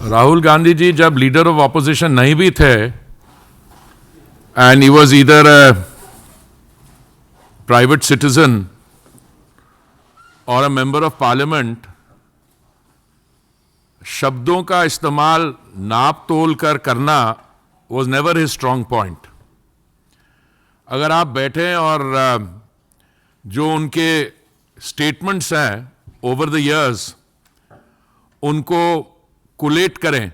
राहुल गांधी जी जब leader of opposition नहीं भी थे and he was either a private citizen और अ मेंबर ऑफ पार्लियामेंट, शब्दों का इस्तेमाल नाप तोल कर करना was never his strong point. अगर आप बैठें और जो उनके स्टेटमेंट्स हैं ओवर द इयर्स उनको कोलेट करें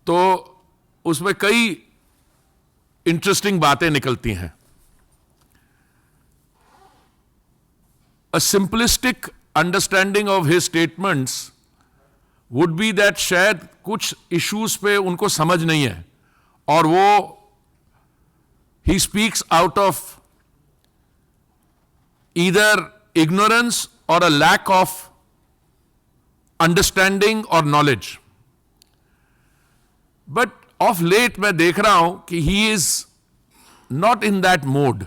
तो उसमें कई इंटरेस्टिंग बातें निकलती हैं। A simplistic understanding of his statements would be that शायद कुछ issues पे उनको समझ नहीं है और वो he speaks out of either ignorance or a lack of understanding or knowledge. But of late मैं देख रहा हूं कि he is not in that mode.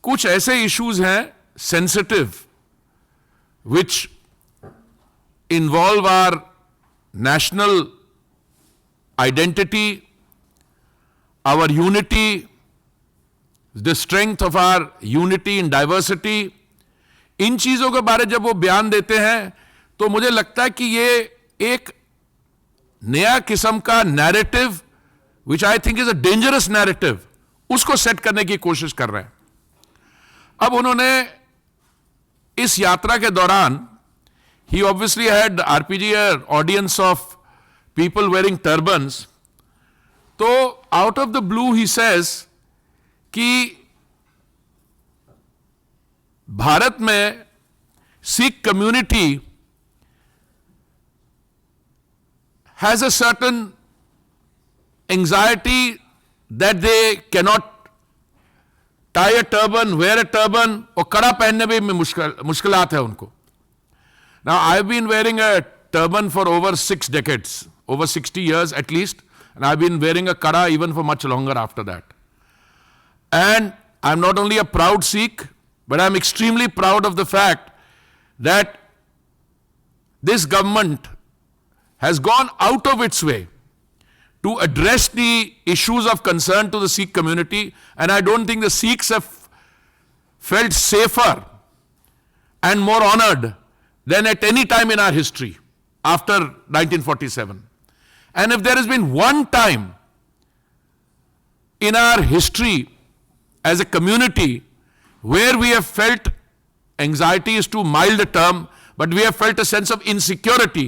कुछ ऐसे issues हैं sensitive which involve our national identity, our unity, the strength of our unity in diversity. इन चीजों के बारे जब वो बयान देते हैं तो मुझे लगता है कि ये एक नया किस्म का narrative which I think is a dangerous narrative उसको सेट करने की कोशिश कर रहे हैं। अब उन्होंने इस यात्रा के दौरान he obviously had RPG audience of people wearing turbans, तो out of the blue he says कि भारत में Sikh community has a certain anxiety that they cannot tie a turban, wear a turban, और कड़ा पहनने में मुश्किलात है उनको। Now I've been wearing a turban for over 6 decades, over 60 years at least, and I've been wearing a kada even for much longer after that. And I'm not only a proud Sikh, but I'm extremely proud of the fact that this government has gone out of its way to address the issues of concern to the Sikh community, and I don't think the Sikhs have felt safer and more honored than at any time in our history after 1947. And if there has been one time in our history as a community where we have felt, anxiety is too mild a term, but we have felt a sense of insecurity,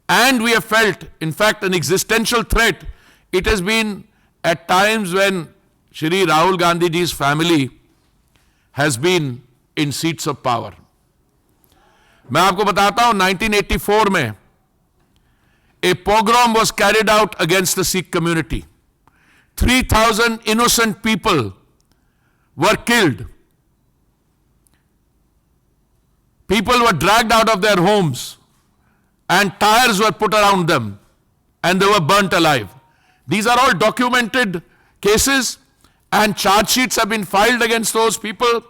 and we have felt, in fact, an existential threat, it has been at times when Shri Rahul Gandhi ji's family has been in seats of power. मैं आपको बताता हूं 1984 में a pogrom was carried out against the Sikh community. 3,000 innocent people were killed. People were dragged out of their homes and tires were put around them and they were burnt alive. These are all documented cases and charge sheets have been filed against those people,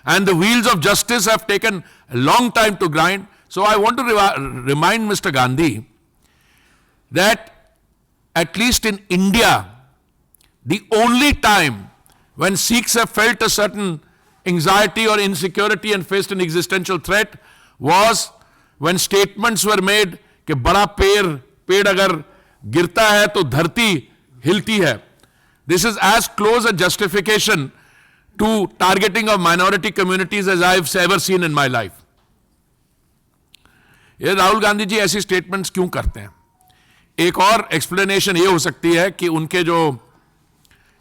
and the wheels of justice have taken a long time to grind. So I want to remind Mr. Gandhi that at least in India, the only time when Sikhs have felt a certain anxiety or insecurity and faced an existential threat was when statements were made कि बड़ा पेड़ अगर गिरता है तो धरती हिलती है. This is as close a justification to targeting of minority communities as I have ever seen in my life. ये राहुल गांधी जी ऐसी स्टेटमेंट्स क्यों करते हैं? एक और एक्सप्लेनेशन ये हो सकती है कि उनके जो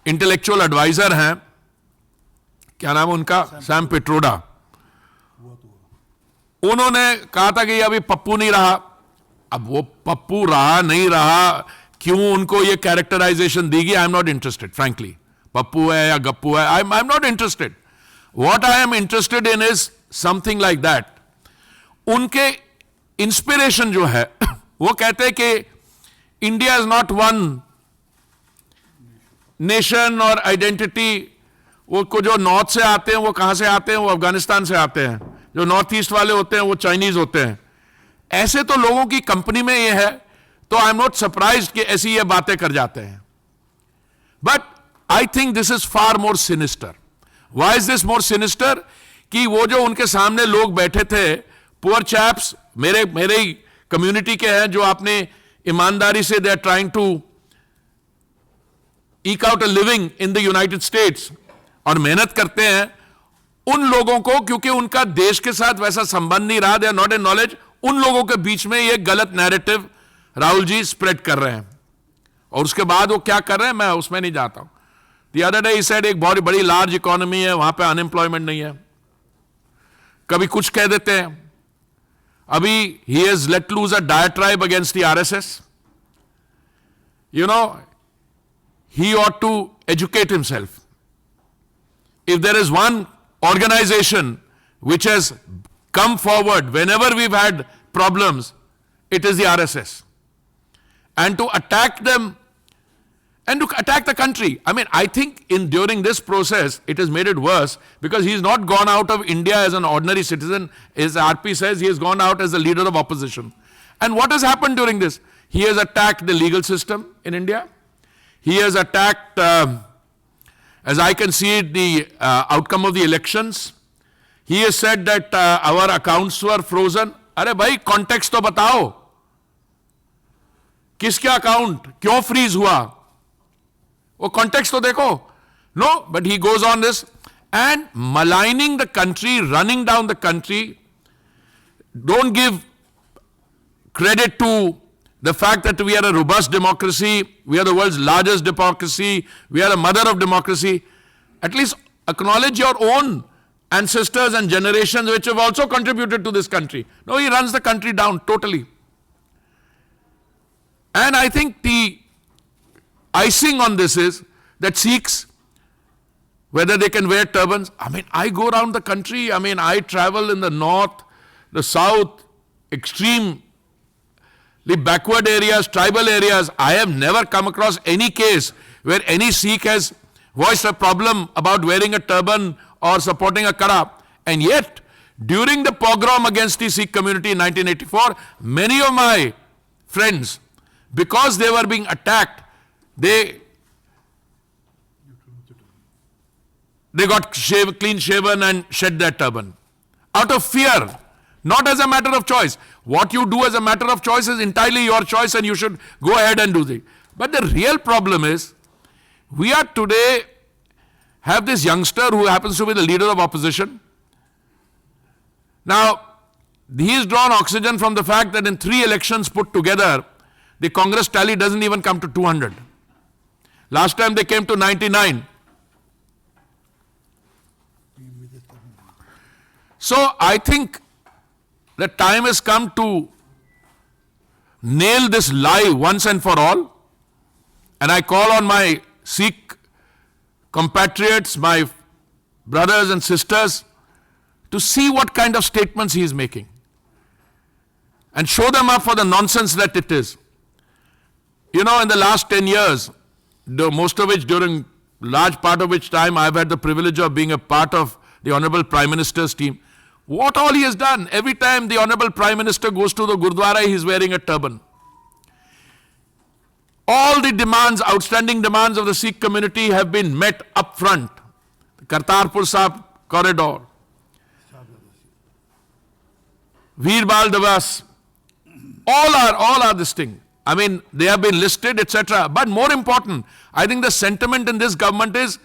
इंटेलेक्चुअल एडवाइजर हैं, क्या नाम है उनका, सैम पिट्रोडा, उन्होंने कहा था कि अभी पप्पू नहीं रहा. अब वो पप्पू रहा नहीं रहा, क्यों उनको ये कैरेक्टराइजेशन दी गई, आई am not interested frankly. Pappu है या गप्पू है, आई am not interested. What I am interested in is something like that. उनके इंस्पिरेशन जो है वो कहते हैं कि India is not one nation और आइडेंटिटी. वो को जो नॉर्थ से आते हैं वो कहां से आते हैं, वो अफगानिस्तान से आते हैं. जो नॉर्थ ईस्ट वाले होते हैं वो चाइनीज होते हैं. ऐसे तो लोगों की कंपनी में ये है, तो आई एम नॉट सरप्राइज्ड कि ऐसी ये बातें कर जाते हैं. But I think this is far more sinister. Why is this more sinister? कि वो जो उनके सामने लोग बैठे थे, पुअर चैप्स, मेरे ही कम्युनिटी के हैं, जो आपने ईमानदारी से they are trying to eke out a living in the United States और मेहनत करते हैं, उन लोगों को, क्योंकि उनका देश के साथ वैसा संबंध नहीं रहा, they are not in knowledge, उन लोगों के बीच में ये गलत नैरेटिव राहुल जी स्प्रेड कर रहे हैं. और उसके बाद वो क्या कर रहे हैं मैं उसमें नहीं जाता हूं. The other day he said एक बहुत बड़ी लार्ज इकोनॉमी है, वहां पे अनएम्प्लॉयमेंट नहीं है. कभी कुछ कह देते हैं. अभी he has let loose a diatribe against the RSS. You know, he ought to educate himself. If there is one organization which has come forward whenever we've had problems, it is the RSS. And to attack them and to attack the country. I mean, I think during this process, it has made it worse because he's not gone out of India as an ordinary citizen. As RP says, he has gone out as the leader of opposition. And what has happened during this? He has attacked the legal system in India. He has attacked, as I can see it, the outcome of the elections. He has said that our accounts were frozen. अरे भाई context तो बताओ, किसके account क्यों freeze हुआ, वो context तो देखो. No, but he goes on this and maligning the country, running down the country. Don't give credit to the fact that we are a robust democracy, we are the world's largest democracy, we are a mother of democracy. At least acknowledge your own ancestors and generations which have also contributed to this country. No, he runs the country down totally. And I think the icing on this is that Sikhs, whether they can wear turbans. I mean, I go around the country, I mean, I travel in the north, the south, extreme, the backward areas, tribal areas. I have never come across any case where any Sikh has voiced a problem about wearing a turban or supporting a kara. And yet, during the pogrom against the Sikh community in 1984, many of my friends, because they were being attacked, they got clean shaven and shed their turban out of fear, not as a matter of choice. What you do as a matter of choice is entirely your choice and you should go ahead and do it. But the real problem is, we are today have this youngster who happens to be the leader of opposition. Now, he's drawn oxygen from the fact that in 3 elections put together, the Congress tally doesn't even come to 200. Last time they came to 99. So I think the time has come to nail this lie once and for all. And I call on my Sikh compatriots, my brothers and sisters, to see what kind of statements he is making and show them up for the nonsense that it is. You know, in the last 10 years, most of which, during large part of which time, I've had the privilege of being a part of the Honorable Prime Minister's team. What all he has done, every time the Honorable Prime Minister goes to the Gurdwara, he is wearing a turban. All the demands, outstanding demands of the Sikh community have been met up front. The Kartarpur Sahib corridor, Veerbal Davas, all are this thing. I mean, they have been listed, etc. But more important, I think the sentiment in this government is,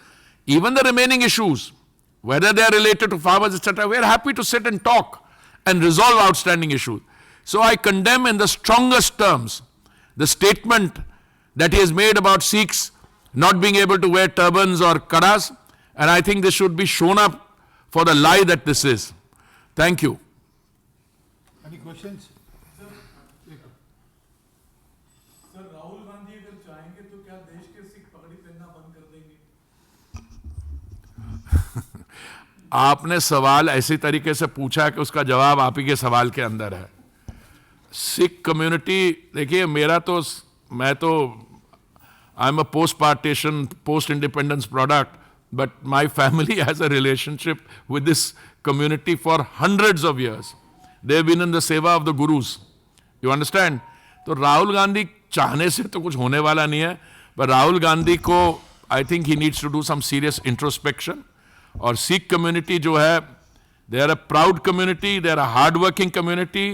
even the remaining issues, whether they are related to farmers, etc., we are happy to sit and talk and resolve outstanding issues. So I condemn in the strongest terms the statement that he has made about Sikhs not being able to wear turbans or karas, and I think this should be shown up for the lie that this is. Thank you. Any questions? Sir Rahul Gandhi अगर चाहेंगे तो क्या देश के सिख पगड़ी पहनना बंद कर देंगे? आपने सवाल ऐसी तरीके से पूछा कि उसका जवाब आप ही के सवाल के अंदर है. सिख कम्युनिटी, देखिए मैं तो I am a post partition, post independence product, but my family has a relationship with this community for hundreds of years. They have been in the seva of the gurus. You understand? तो राहुल गांधी चाहने से तो कुछ होने वाला नहीं है, पर राहुल गांधी को I think he needs to do some serious introspection. और सिख कम्युनिटी जो है, they are a proud community, they are a hard working community,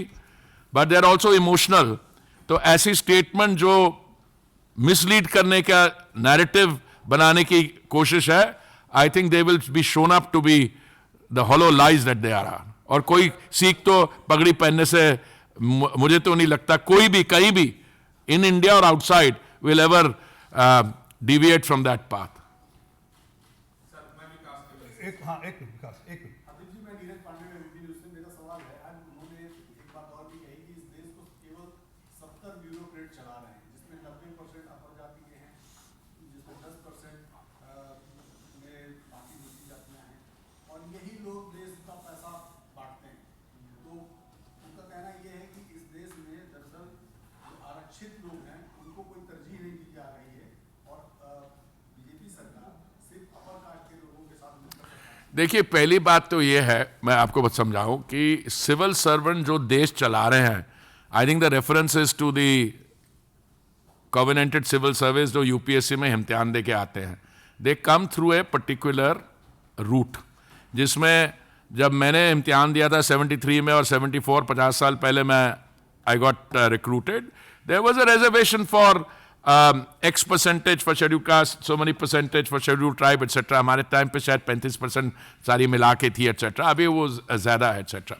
but they are also emotional. तो ऐसी स्टेटमेंट जो मिसलीड करने का नैरेटिव बनाने की कोशिश है, I think they will be shown up to be the hollow lies that they are. और कोई सिख तो पगड़ी पहनने से मुझे तो नहीं लगता कोई भी कहीं भी इन इंडिया और outside will ever deviate from that path. एक हाँ एक मिनट विकास, एक मिनट. अदिति जी, मैं नीरज पांडे में वीपी न्यूज़ से, मेरा सवाल है, आज उन्होंने एक बात और भी कही कि इस देश को केवल 70 ब्यूरोक्रेट चला रहे हैं, जिसमें 90% अपर जाति के हैं, जिसमें 10% में बाकी दूसरी जातियां हैं, और यही लोग देश का पैसा बांटते हैं. तो उनका कहना यह है कि इस देश में दरअसल जो आरक्षित लोग हैं उनको कोई तरजीह नहीं दी जा रही है, और बीजेपी सरकार सिर्फ अपर कास्ट के लोगों के साथ मिलकर. देखिए, पहली बात तो ये है, मैं आपको बस समझाऊं कि सिविल सर्वेंट जो देश चला रहे हैं, I think the reference is to the covenanted civil service जो यूपीएससी में इम्तिहान दे के आते हैं. They come through a particular route, जिसमें जब मैंने इम्तिहान दिया था 73 में और 74 50 साल पहले मैं I got recruited, there was a reservation for X percentage for scheduled caste, so many percentage for scheduled tribe, etc. हमारे टाइम पे शायद 35% सारी मिला के थी, etc. अभी वो ज्यादा है, etc.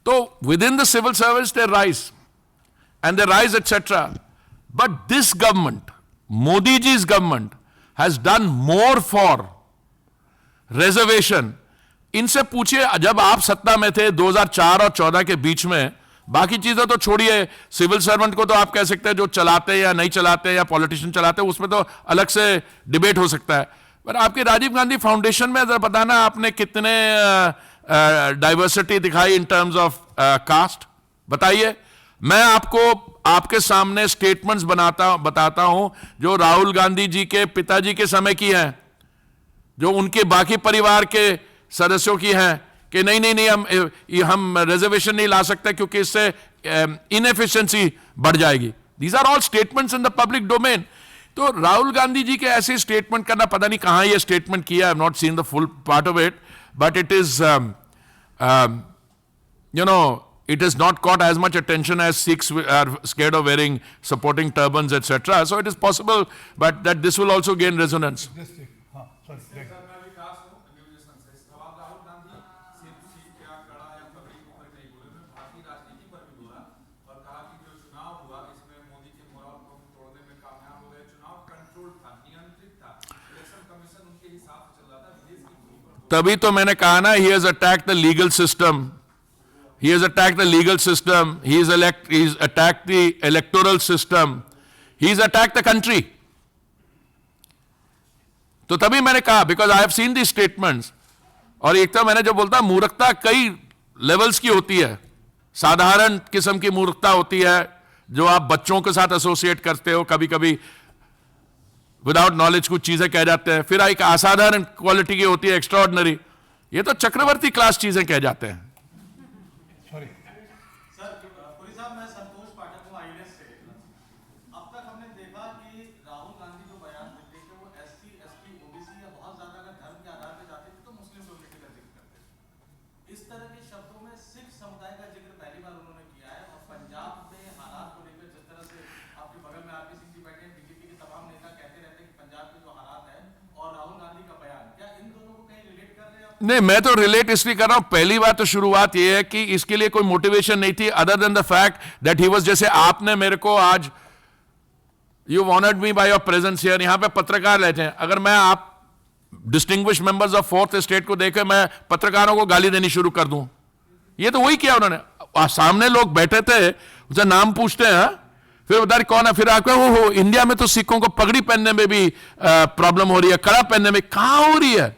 तो within the civil service they rise and they rise, etc. But this government, Modi ji's government, has done more for reservation. इनसे पूछिए, जब आप सत्ता में थे 2004 और 14 के बीच में, बाकी चीजें तो छोड़िए, सिविल सर्वेंट को तो आप कह सकते हैं जो चलाते हैं या नहीं चलाते हैं या पॉलिटिशियन चलाते हैं, उसमें तो अलग से डिबेट हो सकता है. पर आपके राजीव गांधी फाउंडेशन में जरा बताना आपने कितने डाइवर्सिटी दिखाई इन टर्म्स ऑफ कास्ट, बताइए. मैं आपको आपके सामने स्टेटमेंट्स बताता हूं जो राहुल गांधी जी के पिताजी के समय की हैं, जो उनके बाकी परिवार के सदस्यों की हैं, कि नहीं नहीं नहीं हम रिजर्वेशन नहीं ला सकते क्योंकि इससे इनएफिशिएंसी बढ़ जाएगी. These are all statements in the public domain. तो राहुल गांधी जी के ऐसे स्टेटमेंट करना, पता नहीं कहां ये स्टेटमेंट किया, I have not seen the full part of it, but it is you know it has not caught as much attention as Sikhs are scared of wearing supporting turbans, etc. So it is possible, but that this will also gain resonance. Just एक, हाँ sorry. Sir, मैं विकास हूं, news से. सवाल राहुल गांधी सिर्फ seat या कड़ा या पगड़ी के ऊपर नहीं बोले, मैं भारतीय राजनीति पर भी बोला और कहा कि जो चुनाव हुआ इसमें मोदी के मोरल को तोड़ने में कामयाब हो गए. चुनाव कंट्रोल था, नियंत्रित था, इलेक्शन कमीशन उनके हिसाब से चल रहा था, विदेश की धुन पर. तभी तो मैंने कहा ना, he has attacked the legal system. He has attacked the legal system. He's attacked the electoral system. He's attacked the country. तो तभी मैंने कहा, because I have seen these statements. और एक तो मैंने जो बोलता, मूर्खता कई लेवल्स की होती है. साधारण किस्म की मूर्खता होती है जो आप बच्चों के साथ एसोसिएट करते हो, कभी कभी विदाउट नॉलेज कुछ चीजें कह जाते हैं. फिर एक असाधारण क्वालिटी की होती है, एक्स्ट्राऑर्डिनरी. ये तो चक्रवर्ती क्लास चीजें कह जाते हैं. Sorry. सर, पुरी साहब, मैं संतोष पाठक हूं आईएनएस से. अब तक हमने देखा कि राहुल गांधी जो बयान देते थे वो एससी, एसटी, ओबीसी या बहुत ज्यादा अगर धर्म के आधार पर जाते थे तो मुस्लिम कम्युनिटी का जिक्र करते थे. इस तरह के शब्दों में सिख समुदाय का जिक्र पहली बार उन्होंने किया है. और पंजाब में हालात को लेकर जिस तरह से आपके बगल में आरपी सिंह जी बैठे हैं, बीजेपी के तमाम नेता कहते रहते हैं कि पंजाब के जो हालात है और राहुल गांधी का बयान, क्या इन दोनों को कहीं रिलेट कर रहे हैं आप? नहीं, मैं तो रिलेट इसलिए कर रहा हूं. पहली बात तो शुरुआत यह है कि इसके लिए कोई मोटिवेशन नहीं थी other than the fact that he was, जैसे आपने मेरे को आज, you honoured me by your presence here, यहां पे पत्रकार रहते हैं. अगर मैं आप distinguish members of fourth state को देखे मैं पत्रकारों को गाली देनी शुरू कर दूं, ये तो वही किया उन्होंने. सामने लोग बैठे थे, उनसे नाम पूछते हैं, फिर बता कौन है, फिर आपको हो इंडिया में तो सिखों को पगड़ी पहनने में भी प्रॉब्लम हो रही है, कड़ा पहनने में. कहां हो रही है?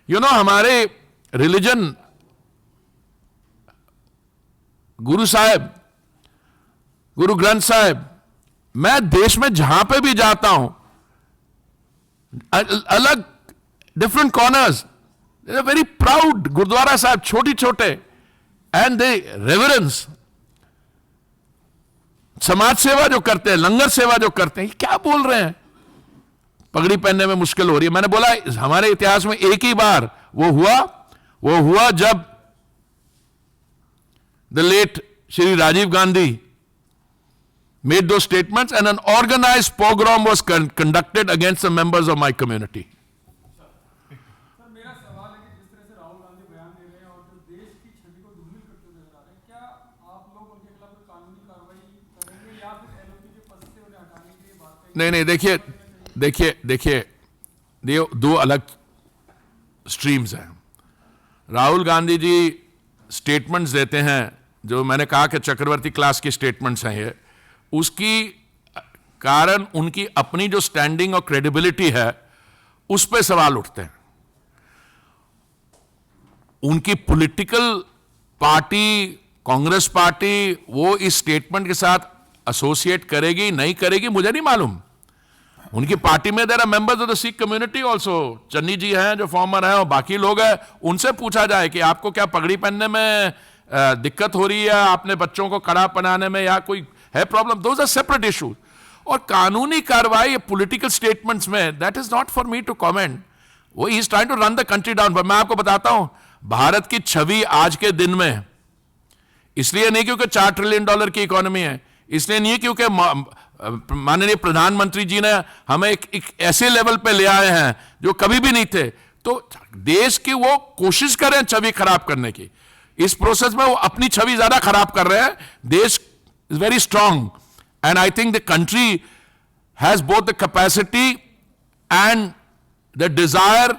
यू नो, हमारे रिलीजन, गुरु साहब, गुरु ग्रंथ साहब, मैं देश में जहां पे भी जाता हूं, अलग different corners, very proud gurdwara Sahib, छोटे छोटे, एंड दे रेवरेंस समाज सेवा जो करते हैं, लंगर सेवा जो करते हैं, ये क्या बोल रहे हैं? पगड़ी पहनने में मुश्किल हो रही है। मैंने बोला हमारे इतिहास में एक ही बार वो हुआ जब the late Shri Rajiv Gandhi made those statements and an organized pogrom was conducted against the members of my community. Sir मेरा सवाल है कि जिस तरह से राहुल गांधी बयान दे रहे हैं और जो देश की छवि को धूमिल करते हुए नजर आ रहे हैं, क्या आप लोग उनके खिलाफ कोई कानूनी कार्रवाई करेंगे या फिर एलओपी के पद से उन्हें हटाने के लिए बात करेंगे? नहीं, देखिए दो अलग स्ट्रीम्स हैं। राहुल गांधी जी स्टेटमेंट्स देते हैं, जो मैंने कहा कि चक्रवर्ती क्लास की स्टेटमेंट्स हैं ये, उसकी कारण उनकी अपनी जो स्टैंडिंग और क्रेडिबिलिटी है उस पर सवाल उठते हैं। उनकी पॉलिटिकल पार्टी कांग्रेस पार्टी वो इस स्टेटमेंट के साथ एसोसिएट करेगी नहीं करेगी मुझे नहीं मालूम। उनकी पार्टी में there are members of the Sikh community also, Channi ji हैं जो फॉर्मर हैं और बाकी लोग हैं, उनसे पूछा जाए कि आपको क्या पगड़ी पहनने में दिक्कत हो रही है, आपने बच्चों को कड़ा पहनाने में या कोई है problem, those are separate issues. और कानूनी कार्रवाई पॉलिटिकल स्टेटमेंट्स में, that is not for me to comment. वो he is trying to run the country down. पर मैं आपको बताता हूं भारत की छवि आज के दिन में, इसलिए नहीं क्योंकि $4 ट्रिलियन की इकोनॉमी है, इसलिए नहीं क्योंकि माननीय प्रधानमंत्री जी ने हमें एक ऐसे लेवल पे ले आए हैं जो कभी भी नहीं थे। तो देश की वो कोशिश करें छवि खराब करने की, इस प्रोसेस में वो अपनी छवि ज्यादा खराब कर रहे हैं। देश is very strong and I think the country has both the capacity and the desire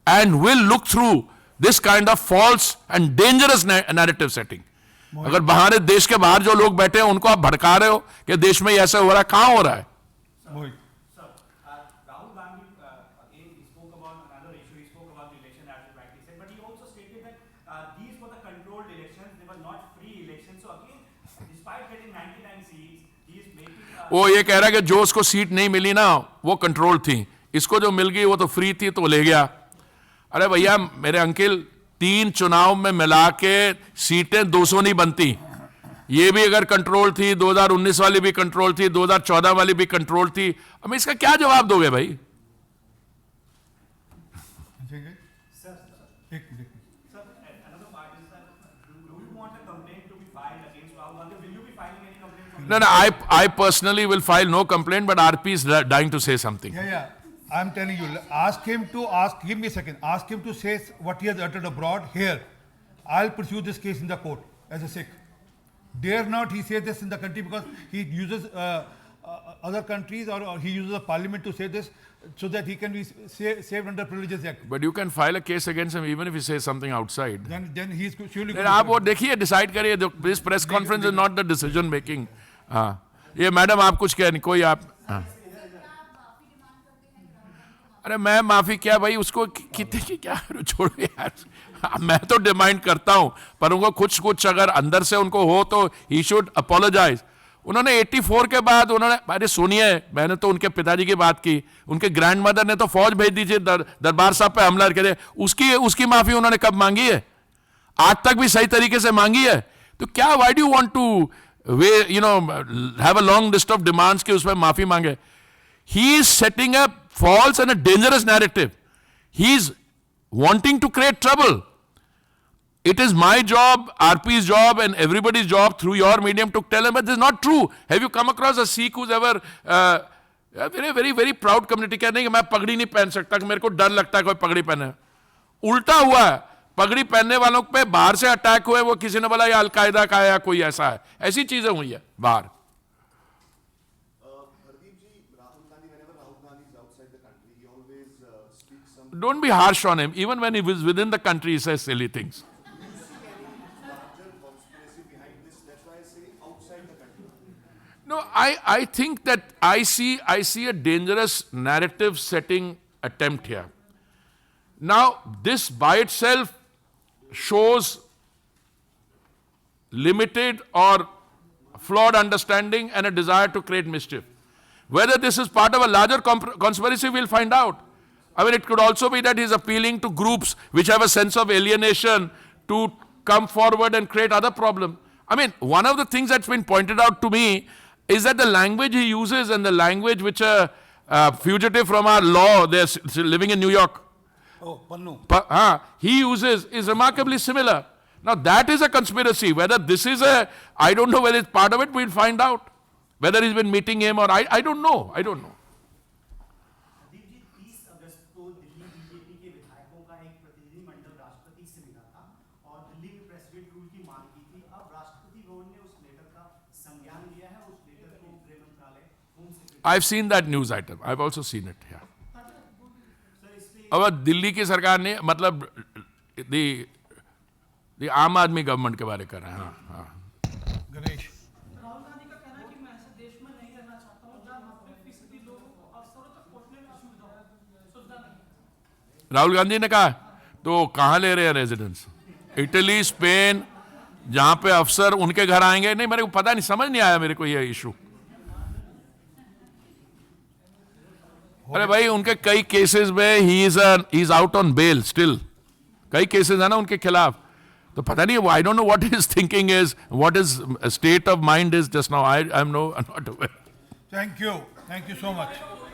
and will look through this kind of false and dangerous narrative setting. अगर बाहर देश के बाहर जो लोग बैठे हैं उनको आप भड़का रहे हो कि देश में ऐसा हो रहा है, कहां हो रहा है? मोहित, Sir, Rahul Gandhi again he spoke about another issue. He spoke about the election as you rightly said, but he also stated that these were the controlled elections; they were not free elections. So again, despite getting 99 seats, he is making. वो ये कह रहा है कि जो उसको seat नहीं मिली ना वो कंट्रोल थी, इसको जो मिल गई वो तो फ्री थी तो ले गया। अरे भैया मेरे अंकिल, 3 चुनाव में मिला के सीटें 200 नहीं बनती। ये भी अगर कंट्रोल थी, 2019 वाली भी कंट्रोल थी, 2014 वाली भी कंट्रोल थी, अब इसका क्या जवाब दोगे भाई? समझेंगे? Sir, एक minute. sir, another part is that do you want a complaint to be filed against Rahul Gandhi? Will you be filing any complaint? No, I personally will file no complaint, but RP is dying to say something. Yeah. I'm telling you, give me a second. Ask him to say what he has uttered abroad here. I'll pursue this case in the court as a Sikh. Dare not he say this in the country because he uses other countries or he uses the parliament to say this so that he can be saved under Privileges Act. But you can file a case against him even if he says something outside. Then he is surely. Then आप वो देखिए, decide करिए। This press conference is not the decision making. हाँ, ये madam आप कुछ कह नहीं, कोई आप हाँ। अरे मैं माफी क्या भाई, उसको कितने की क्या छोड़ो यार। मैं तो डिमांड करता हूं, पर उनको कुछ अगर अंदर से उनको हो तो ही शुड अपोलोजाइज। उन्होंने 84 के बाद उन्होंने, अरे सुनिए, मैंने तो उनके पिताजी की बात की, उनके ग्रैंडमदर ने तो फौज भेज दी थी दरबार साहब पे हमला करके, उसकी माफी उन्होंने कब मांगी है? आज तक भी सही तरीके से मांगी है? तो क्या why do want to have a long list of demands कि उसमें माफी मांगे? He is setting a false and a dangerous narrative. He is wanting to create trouble. It is my job, RP's job, and everybody's job through your medium to tell him, but this is not true. Have you come across a Sikh who's ever a very, very proud community कह नहीं कि मैं पगड़ी नहीं पहन सकता, कि मेरे को डर लगता है कोई पगड़ी पहने? उल्टा हुआ है, पगड़ी पहनने वालों पे बाहर से अटैक हुए, वो किसी ने बोला ये अलकायदा का है या कोई ऐसा है, ऐसी चीजें हुई है बाहर। Don't be harsh on him. Even when he was within the country, he says silly things. No, I think that I see a dangerous narrative setting attempt here. Now, this by itself shows limited or flawed understanding and a desire to create mischief. Whether this is part of a larger conspiracy, we'll find out. I mean, it could also be that he's appealing to groups which have a sense of alienation to come forward and create other problems. I mean, one of the things that's been pointed out to me, is that the language he uses and the language which a fugitive from our law, they're living in New York, Oh, Pannu. he uses is remarkably similar. Now that is a conspiracy. Whether this is I don't know whether it's part of it, we'll find out. Whether he's been meeting him or I don't know. I don't know. दीप जी 30 अगस्त को Delhi BJP के विधायकों का एक प्रतिनिधिमंडल राष्ट्रपति से मिला था और दिल्ली में प्रेसिडेंट रूल की मांग की थी। अब राष्ट्रपति भवन ने उस लेटर का संज्ञान लिया है। उस लेटर को गृह मंत्रालय home secretary I've seen that news item. I've also seen it. Yeah. अब दिल्ली की सरकार ने मतलब दी आम आदमी गवर्नमेंट के बारे कर रहे हैं. हाँ. Ganesh. राहुल गांधी का कहना है कि मैं ऐसे देश में नहीं रहना चाहता हूँ जहाँ 90% लोगों को अफसरों तक पहुँचने में सुविधा नहीं है। राहुल गांधी ने कहा तो कहाँ ले रहे हैं रेजिडेंस? इटली, स्पेन, जहां पे अफसर उनके घर आएंगे. नहीं, मेरे को पता नहीं, समझ नहीं आया मेरे को ये इशू. अरे भाई उनके कई केसेस में he is out on bail still. कई केसेस है ना उनके खिलाफ. तो पता नहीं, I don't know what his thinking is, what is state of mind is just now. I am not aware. Thank you so much.